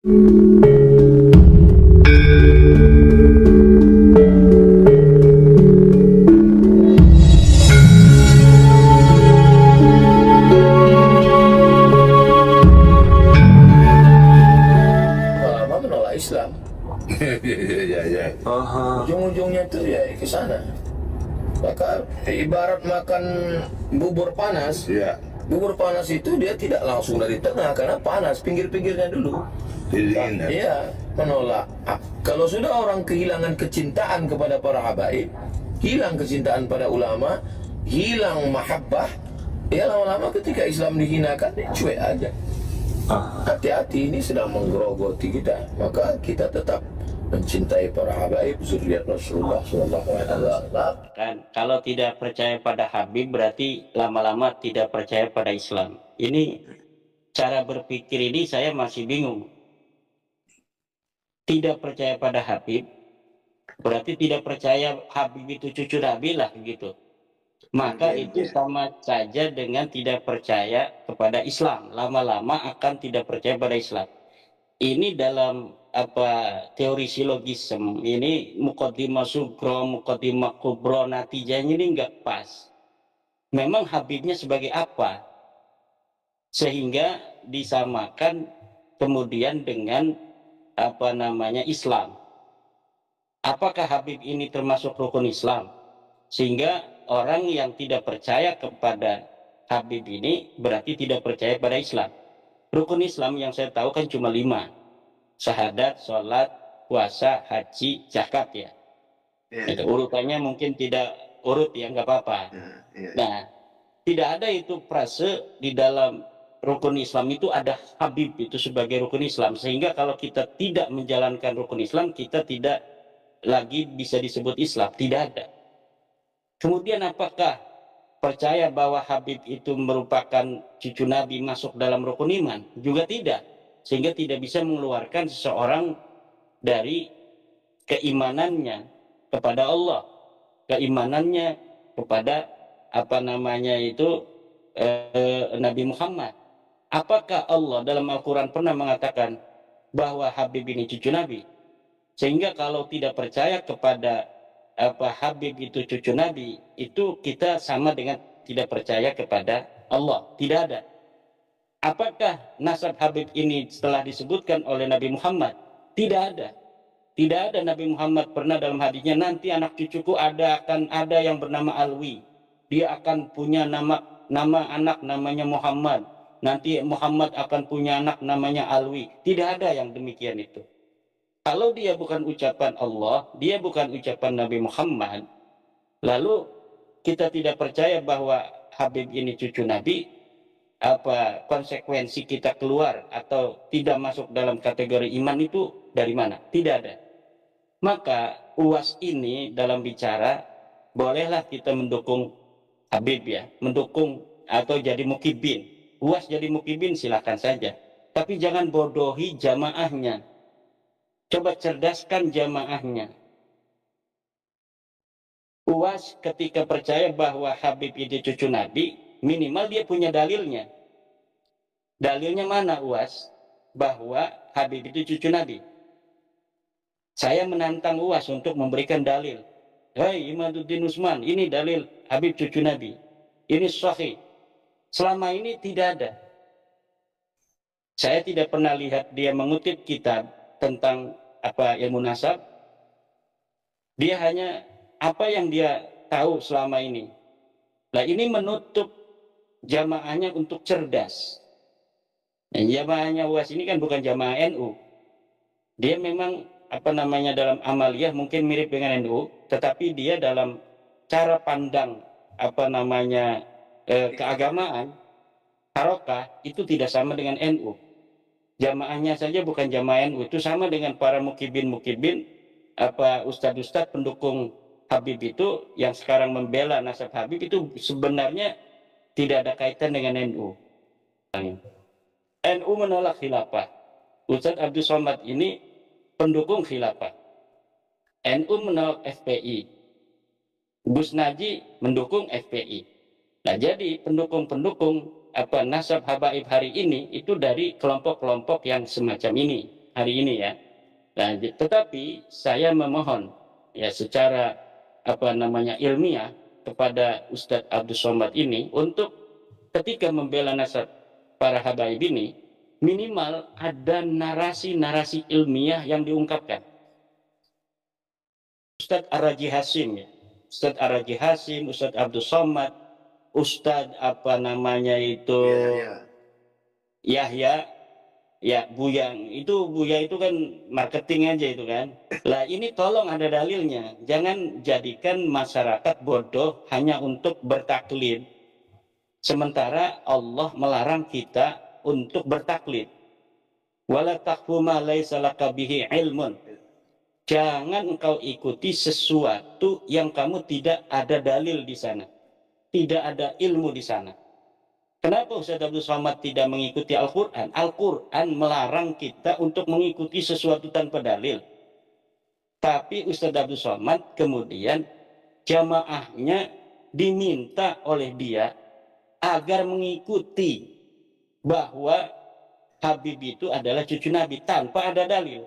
Ulama menolak Islam. Ujung-ujungnya itu ya ke sana. Maka ibarat makan bubur panas, bubur panas itu dia tidak langsung dari tengah karena panas, pinggir-pinggirnya dulu. Iya, menolak. Kalau sudah orang kehilangan kecintaan kepada para habaib, hilang kecintaan pada ulama, hilang mahabbah, ya lama-lama ketika Islam dihinakan, dia cuek aja. Hati-hati, ini sedang menggerogoti kita. Maka kita tetap mencintai para habaib zuriat Rasulullah sallallahu alaihi wasallam. Kan kalau tidak percaya pada Habib berarti lama-lama tidak percaya pada Islam. Ini cara berpikir ini saya masih bingung. Tidak percaya pada Habib berarti tidak percaya Habib itu cucu Nabi lah gitu. Maka itu sama saja dengan tidak percaya kepada Islam. Lama-lama akan tidak percaya pada Islam. Ini dalam teori silogisme ini muqaddimah sugro, muqaddimah kubro, natijahnya ini nggak pas. Memang Habibnya sebagai apa? Sehingga disamakan kemudian dengan Islam. Apakah Habib ini termasuk rukun Islam? Sehingga orang yang tidak percaya kepada Habib ini berarti tidak percaya pada Islam. Rukun Islam yang saya tahu kan cuma 5. Syahadat, sholat, puasa, haji, zakat ya. Itu urutannya mungkin tidak urut ya, nggak apa-apa. Nah, tidak ada itu frase di dalam rukun Islam itu ada Habib itu sebagai rukun Islam. Sehingga kalau kita tidak menjalankan rukun Islam, kita tidak lagi bisa disebut Islam. Tidak ada. Kemudian apakah percaya bahwa Habib itu merupakan cucu Nabi masuk dalam rukun iman? Juga tidak. Sehingga tidak bisa mengeluarkan seseorang dari keimanannya kepada Allah, keimanannya kepada Nabi Muhammad. Apakah Allah dalam Al-Quran pernah mengatakan bahwa Habib ini cucu Nabi? Sehingga kalau tidak percaya kepada Habib itu cucu Nabi, itu kita sama dengan tidak percaya kepada Allah. Tidak ada. Apakah nasab Habib ini setelah disebutkan oleh Nabi Muhammad? Tidak ada. Tidak ada Nabi Muhammad pernah dalam hadisnya, nanti anak cucuku akan ada yang bernama Alwi. Dia akan punya nama anak namanya Muhammad. Nanti Muhammad akan punya anak namanya Alwi. Tidak ada yang demikian itu. Kalau dia bukan ucapan Allah, dia bukan ucapan Nabi Muhammad, lalu kita tidak percaya bahwa Habib ini cucu Nabi, konsekuensi kita keluar atau tidak masuk dalam kategori iman itu dari mana? Tidak ada. Maka UAS ini dalam bicara, bolehlah kita mendukung Habib ya, mendukung atau jadi mukibin. UAS jadi mukibin silakan saja. Tapi jangan bodohi jamaahnya. Coba cerdaskan jamaahnya. UAS ketika percaya bahwa Habib itu cucu Nabi, minimal dia punya dalilnya. Dalilnya mana UAS? Bahwa Habib itu cucu Nabi. Saya menantang UAS untuk memberikan dalil. Hai Imaduddin Usman, ini dalil Habib cucu Nabi. Ini sahih. Selama ini tidak ada. Saya tidak pernah lihat dia mengutip kitab tentang ilmu nasab. Dia hanya apa yang dia tahu selama ini. Nah, ini menutup jamaahnya untuk cerdas. Nah, jamaahnya UAS ini kan bukan jamaah NU. Dia memang dalam amaliyah mungkin mirip dengan NU, tetapi dia dalam cara pandang keagamaan harokah itu tidak sama dengan NU. Jamaahnya saja bukan jamaah NU, itu sama dengan para mukibin ustadz-ustadz pendukung Habib itu yang sekarang membela nasab Habib itu sebenarnya tidak ada kaitan dengan NU. NU menolak khilafah. Ustadz Abdul Somad ini pendukung khilafah. NU menolak FPI. Gus Naji mendukung FPI. Nah, jadi pendukung-pendukung nasab habaib hari ini itu dari kelompok-kelompok yang semacam ini. hari ini ya. Nah, tetapi saya memohon ya secara ilmiah kepada Ustadz Abdus Somad ini untuk ketika membela nasab para habaib ini minimal ada narasi-narasi ilmiah yang diungkapkan. Ustadz Ar-Raji Hasim ya. Ustadz Ar-Raji Hasim, Ustadz Abdus Somad, Ustadz Yahya, ya Buya itu kan marketing aja itu kan. Lah ini tolong ada dalilnya. Jangan jadikan masyarakat bodoh hanya untuk bertaklid. Sementara Allah melarang kita untuk bertaklid. Wala taqfu ma laisa laka bihi ilmun. Jangan engkau ikuti sesuatu yang kamu tidak ada dalil di sana. Tidak ada ilmu di sana. Kenapa Ustaz Abdul Somad tidak mengikuti Al-Quran? Al-Quran melarang kita untuk mengikuti sesuatu tanpa dalil. Tapi Ustaz Abdul Somad kemudian jamaahnya diminta oleh dia agar mengikuti bahwa Habib itu adalah cucu Nabi tanpa ada dalil.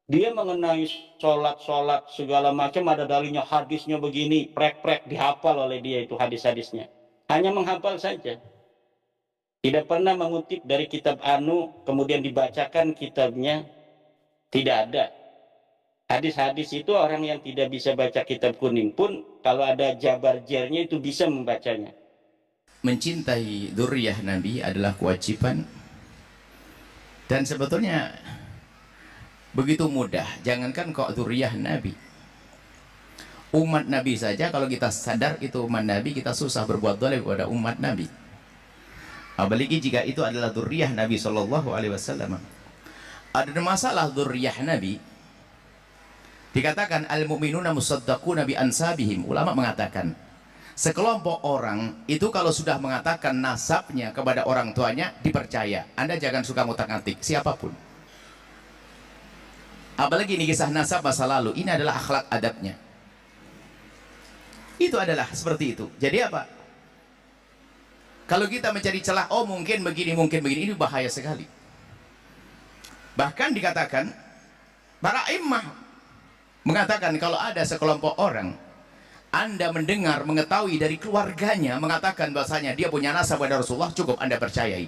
Dia mengenai sholat segala macam ada dalilnya, hadisnya begini, prek-prek dihafal oleh dia itu hadis-hadisnya. Hanya menghafal saja. Tidak pernah mengutip dari kitab Anu, kemudian dibacakan kitabnya. Tidak ada. Hadis-hadis itu orang yang tidak bisa baca kitab kuning pun, kalau ada jabar jernya itu bisa membacanya. Mencintai dzurriyyah Nabi adalah kewajiban. Dan sebetulnya begitu mudah, jangankan kok dzurriyyah Nabi, umat Nabi saja kalau kita sadar itu umat Nabi, kita susah berbuat zalim kepada umat Nabi, apalagi jika itu adalah dzurriyyah Nabi Shallallahu Alaihi Wasallam. Ada masalah dzurriyyah Nabi, dikatakan al-mu'minuna musaddaquna bi ansabihim. Ulama mengatakan sekelompok orang itu kalau sudah mengatakan nasabnya kepada orang tuanya dipercaya. Anda jangan suka ngutak-ngatik siapapun. Apalagi ini kisah nasab masa lalu, ini adalah akhlak adabnya. Itu adalah seperti itu. Jadi apa? Kalau kita mencari celah, oh mungkin begini, ini bahaya sekali. Bahkan dikatakan, para imam mengatakan kalau ada sekelompok orang, Anda mendengar, mengetahui dari keluarganya, mengatakan bahasanya dia punya nasab pada Rasulullah, cukup Anda percayai.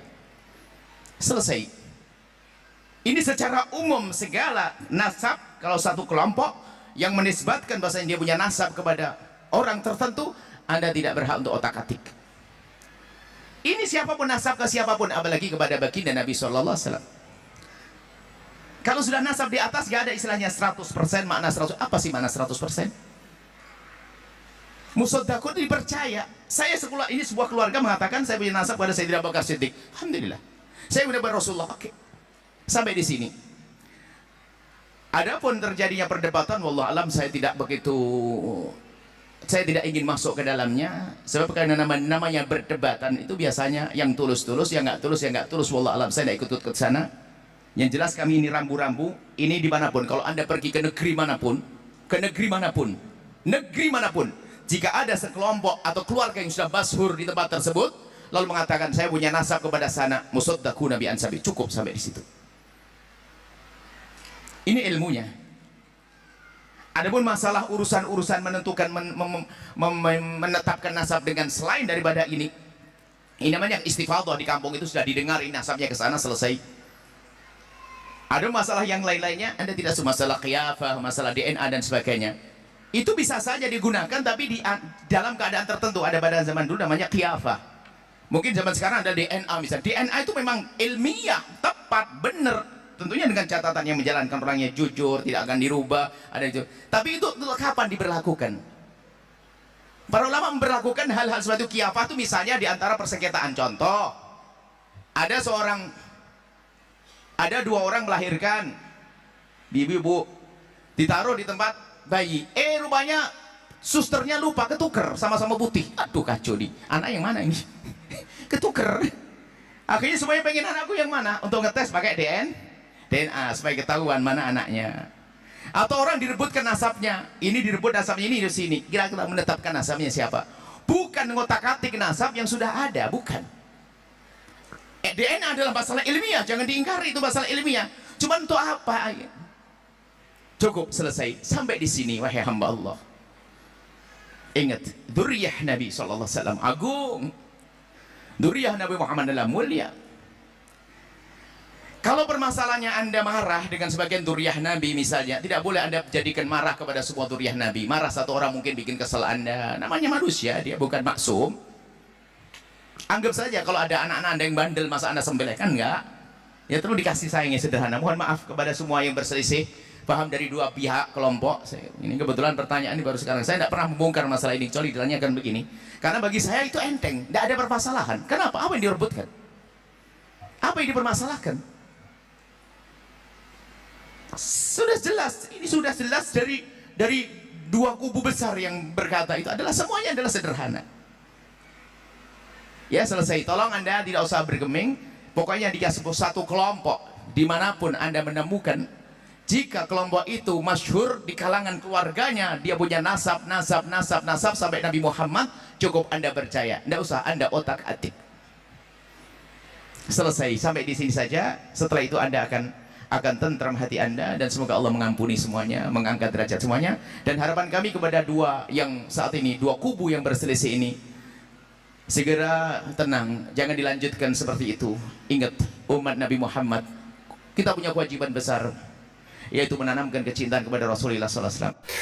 Selesai. Ini secara umum segala nasab, kalau satu kelompok yang menisbatkan bahasanya dia punya nasab kepada orang tertentu, Anda tidak berhak untuk otak-atik. Ini siapapun nasab ke siapapun, apalagi kepada baginda Nabi Sallallahu Alaihi Wasallam. Kalau sudah nasab di atas, gak ada istilahnya 100%, makna 100%. Apa sih makna 100%? Musaddaqun dipercaya. Ini sebuah keluarga mengatakan saya punya nasab pada Sayyidina Abu Bakar Siddiq. Alhamdulillah. Saya punya Rasulullah. Oke. Sampai di sini. Adapun terjadinya perdebatan, wallah alam saya tidak ingin masuk ke dalamnya, sebab karena namanya berdebatan itu biasanya yang tulus-tulus, yang nggak tulus, wallah alam saya tidak ikut ke sana. Yang jelas kami ini rambu-rambu, ini dimanapun, kalau Anda pergi ke negeri manapun, jika ada sekelompok atau keluarga yang sudah masyhur di tempat tersebut, lalu mengatakan saya punya nasab kepada sana, musaddaquna bi ansabi, cukup sampai di situ. Ini ilmunya. Adapun masalah urusan-urusan menentukan menetapkan nasab dengan selain daripada ini namanya istifadhah. Di kampung itu sudah didengar ini nasabnya ke sana, selesai. Ada masalah yang lain-lainnya, Anda tidak suka masalah qiyafah, masalah DNA dan sebagainya. Itu bisa saja digunakan, tapi di dalam keadaan tertentu. Ada pada zaman dulu namanya qiyafah. Mungkin zaman sekarang ada DNA misalnya. DNA itu memang ilmiah, tepat, benar. Tentunya dengan catatan yang menjalankan orangnya jujur, tidak akan dirubah, ada itu. Tapi itu kapan diberlakukan? Para ulama memberlakukan hal-hal seperti qiyafah itu misalnya di antara persengketaan. Contoh, ada dua orang melahirkan, ibu ditaruh di tempat bayi. Rupanya susternya lupa, ketuker, sama-sama putih. Aduh kacau nih, anak yang mana ini? Ketuker. Akhirnya semuanya pengen anakku yang mana? Untuk ngetes pakai DNA supaya ketahuan mana anaknya. Atau orang direbutkan nasabnya, ini direbut nasabnya ini di sini. Kira-kira menetapkan nasabnya siapa? Bukan ngotak-atik nasab yang sudah ada, bukan. DNA adalah masalah ilmiah, jangan diingkari, itu masalah ilmiah. Cuman untuk apa? Cukup, selesai. Sampai di sini, wahai hamba Allah. Ingat, dzurriyyah Nabi SAW agung. Dzurriyyah Nabi Muhammad adalah mulia. Kalau permasalahannya Anda marah dengan sebagian dzurriyyah Nabi misalnya, tidak boleh Anda jadikan marah kepada semua dzurriyyah Nabi. Marah satu orang mungkin bikin kesal Anda. Namanya manusia, dia bukan maksum. Anggap saja kalau ada anak-anak Anda yang bandel, masa Anda sembelih? Kan enggak. Ya perlu dikasih sayang yang sederhana. Mohon maaf kepada semua yang berselisih paham dari dua pihak kelompok. Ini kebetulan pertanyaan ini baru sekarang. Saya tidak pernah membongkar masalah ini, kecuali ditanyakan begini. Karena bagi saya itu enteng, tidak ada permasalahan. Kenapa? Apa yang direbutkan? Apa yang dipermasalahkan? Sudah jelas, ini sudah jelas dari dua kubu besar yang berkata itu adalah semuanya adalah sederhana. Ya selesai. Tolong Anda tidak usah bergeming. Pokoknya dia satu kelompok dimanapun Anda menemukan. Jika kelompok itu masyhur di kalangan keluarganya, dia punya nasab sampai Nabi Muhammad, cukup Anda percaya. Tidak usah Anda otak-atik. Selesai, sampai di sini saja. Setelah itu Anda akan tentram hati Anda, dan semoga Allah mengampuni semuanya, mengangkat derajat semuanya. Dan harapan kami kepada dua kubu yang berselisih ini, segera tenang, jangan dilanjutkan seperti itu. Ingat, umat Nabi Muhammad, kita punya kewajiban besar, yaitu menanamkan kecintaan kepada Rasulullah SAW.